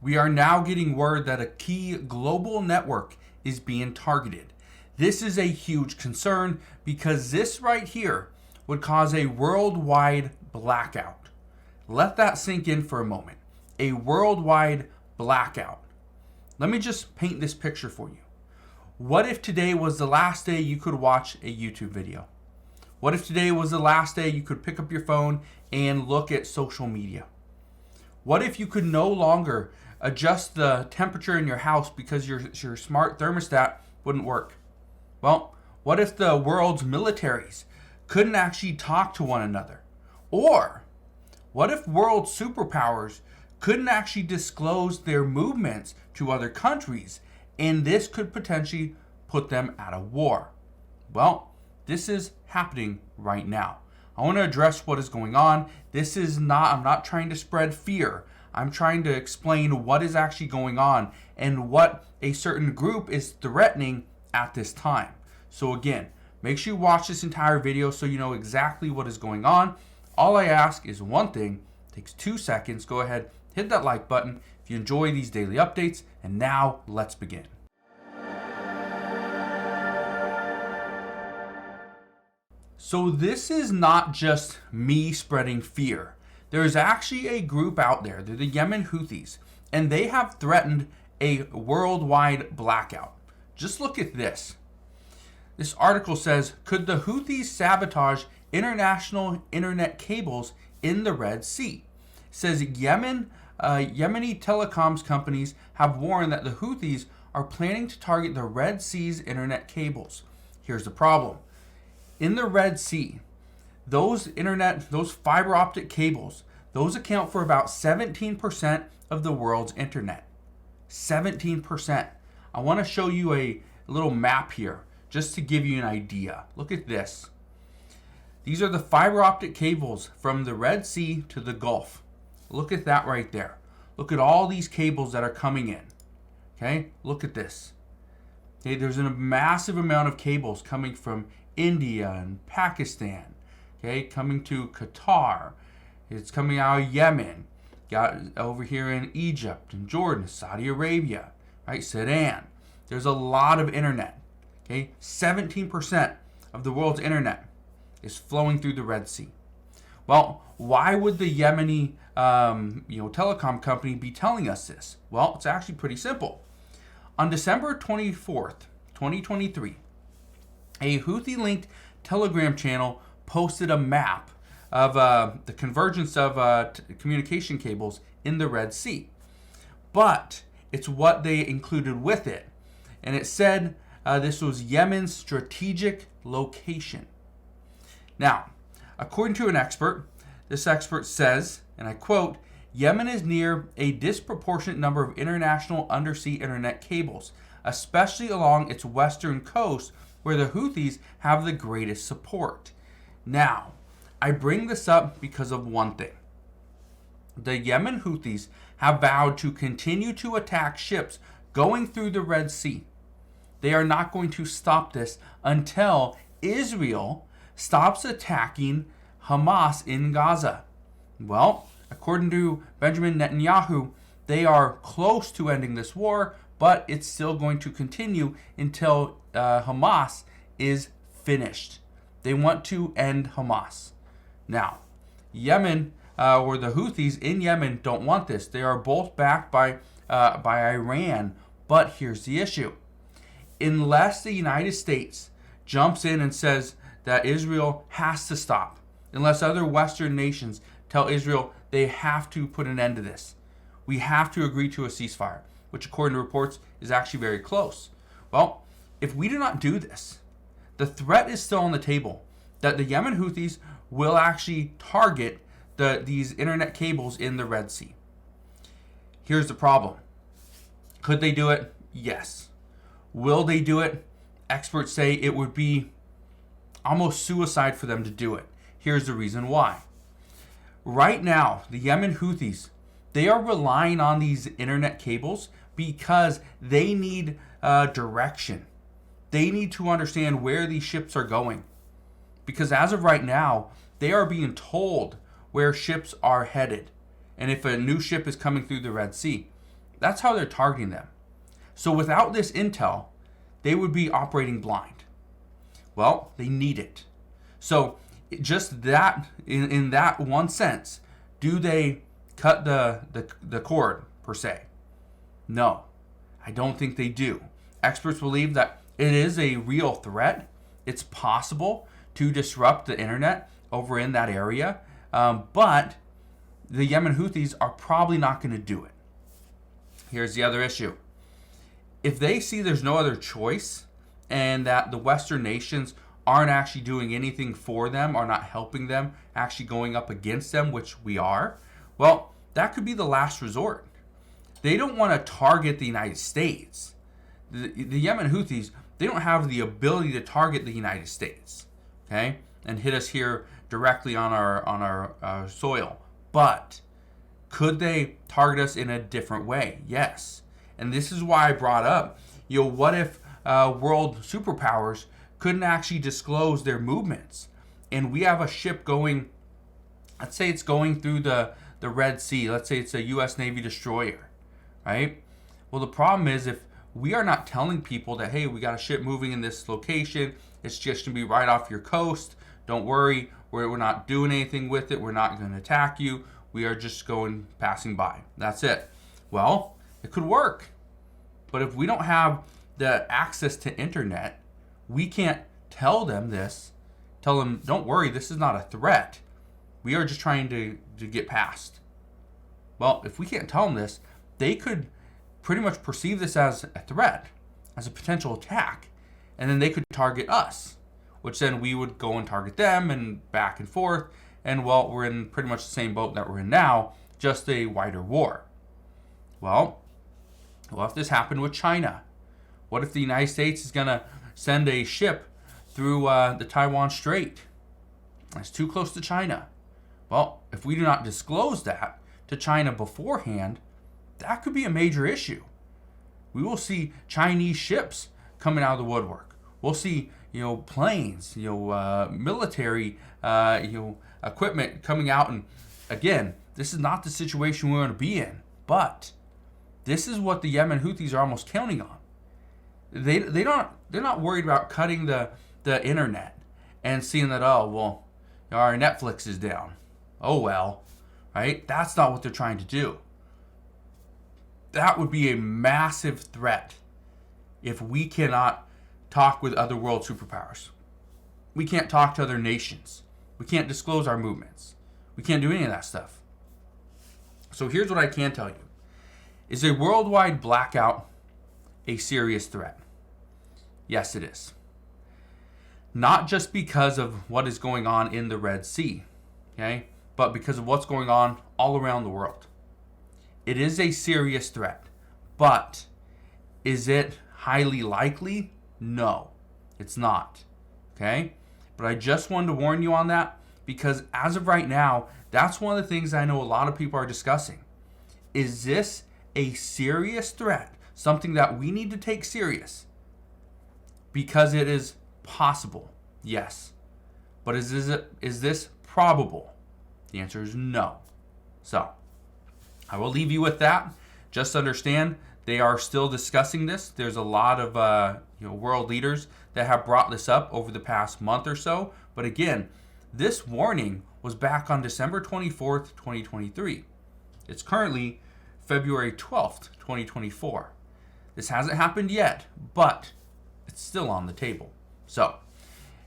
We are now getting word that a key global network is being targeted. This is a huge concern because this right here would cause a worldwide blackout. Let that sink in for a moment. A worldwide blackout. Let me just paint this picture for you. What if today was the last day you could watch a YouTube video? What if today was the last day you could pick up your phone and look at social media? What if you could no longer adjust the temperature in your house because your smart thermostat wouldn't work? Well, what if the world's militaries couldn't actually talk to one another? Or what if world superpowers couldn't actually disclose their movements to other countries, and this could potentially put them at a war? Well, this is happening right now. I want to address what is going on. I'm not trying to spread fear. I'm trying to explain what is actually going on and what a certain group is threatening at this time. So again, make sure you watch this entire video so you know exactly what is going on. All I ask is one thing. It takes 2 seconds. Go ahead, hit that like button if you enjoy these daily updates. And now let's begin. So this is not just me spreading fear. There's actually a group out there. They're the Yemen Houthis, and they have threatened a worldwide blackout. Just look at this. This article says, could the Houthis sabotage international internet cables in the Red Sea? It says Yemeni telecoms companies have warned that the Houthis are planning to target the Red Sea's internet cables. Here's the problem. In the Red Sea, those fiber optic cables, those account for about 17% of the world's internet. 17%. I want to show you a little map here just to give you an idea. Look at this. These are the fiber optic cables from the Red Sea to the Gulf. Look at that right there. Look at all these cables that are coming in. Okay, look at this. Okay, there's a massive amount of cables coming from India and Pakistan, okay, coming to Qatar. It's coming out of Yemen, got over here in Egypt and Jordan, Saudi Arabia, right, Sudan. There's a lot of internet, okay. 17% of the world's internet is flowing through the Red Sea. Well, why would the Yemeni telecom company be telling us this? Well, it's actually pretty simple. On December 24th, 2023, a Houthi-linked Telegram channel posted a map of the convergence of communication cables in the Red Sea. But it's what they included with it. And it said this was Yemen's strategic location. Now, according to an expert, this expert says, and I quote, Yemen is near a disproportionate number of international undersea internet cables, especially along its western coast, where the Houthis have the greatest support. Now, I bring this up because of one thing. The Yemen Houthis have vowed to continue to attack ships going through the Red Sea. They are not going to stop this until Israel stops attacking Hamas in Gaza. Well, according to Benjamin Netanyahu, they are close to ending this war, but it's still going to continue until Hamas is finished. They want to end Hamas. Now, Yemen, or the Houthis in Yemen, don't want this. They are both backed by Iran. But here's the issue. Unless the United States jumps in and says that Israel has to stop, unless other Western nations tell Israel they have to put an end to this, we have to agree to a ceasefire, which according to reports is actually very close. Well, if we do not do this, the threat is still on the table that the Yemen Houthis will actually target these internet cables in the Red Sea. Here's the problem. Could they do it? Yes. Will they do it? Experts say it would be almost suicide for them to do it. Here's the reason why. Right now, the Yemen Houthis, they are relying on these internet cables because they need direction. They need to understand where these ships are going. Because as of right now, they are being told where ships are headed and if a new ship is coming through the Red Sea. That's how they're targeting them. So without this intel, they would be operating blind. Well, they need it. So just that, in that one sense, do they cut the cord per se? No, I don't think they do. Experts believe that it is a real threat. It's possible to disrupt the internet over in that area, but the Yemen Houthis are probably not going to do it. Here's the other issue. If they see there's no other choice and that the Western nations aren't actually doing anything for them, are not helping them, actually going up against them, which we are, well, that could be the last resort. They don't want to target the United States. The Yemen Houthis, they don't have the ability to target the United States, okay, and hit us here directly on our soil. But could they target us in a different way? Yes. And this is why I brought up, what if world superpowers couldn't actually disclose their movements? And we have a ship going, let's say it's going through the Red Sea. Let's say it's a U.S. Navy destroyer, right? Well, the problem is if we are not telling people that, hey, we got a ship moving in this location, it's just going to be right off your coast. Don't worry, we're not doing anything with it. We're not going to attack you. We are just passing by. That's it. Well, it could work. But if we don't have the access to internet, we can't tell them this. Tell them, don't worry, this is not a threat. We are just trying to get past. Well, if we can't tell them this, they could pretty much perceive this as a threat, as a potential attack, and then they could target us, which then we would go and target them and back and forth. And well, we're in pretty much the same boat that we're in now, just a wider war. Well, what if this happened with China? What if the United States is going to send a ship through the Taiwan Strait? That's too close to China. Well, if we do not disclose that to China beforehand, that could be a major issue. We will see Chinese ships coming out of the woodwork. We'll see, planes, military, equipment coming out. And again, this is not the situation we want to be in, but this is what the Yemen Houthis are almost counting on. They're not worried about cutting the internet and seeing that, oh, well, our Netflix is down. Oh, well, right? That's not what they're trying to do. That would be a massive threat if we cannot talk with other world superpowers. We can't talk to other nations. We can't disclose our movements. We can't do any of that stuff. So here's what I can tell you. Is a worldwide blackout a serious threat? Yes, it is. Not just because of what is going on in the Red Sea, okay, but because of what's going on all around the world. It is a serious threat, but is it highly likely? No, it's not, okay? But I just wanted to warn you on that because as of right now, that's one of the things I know a lot of people are discussing. Is this a serious threat? Something that we need to take serious? Because it is possible, yes. But is this probable? The answer is no. So, I will leave you with that. Just understand they are still discussing this. There's a lot of world leaders that have brought this up over the past month or so. But again, this warning was back on December 24th, 2023. It's currently February 12th, 2024. This hasn't happened yet, but it's still on the table. So,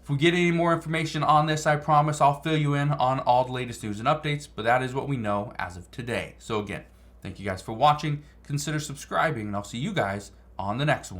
if we get any more information on this, I promise I'll fill you in on all the latest news and updates, but that is what we know as of today. So again, thank you guys for watching. Consider subscribing, and I'll see you guys on the next one.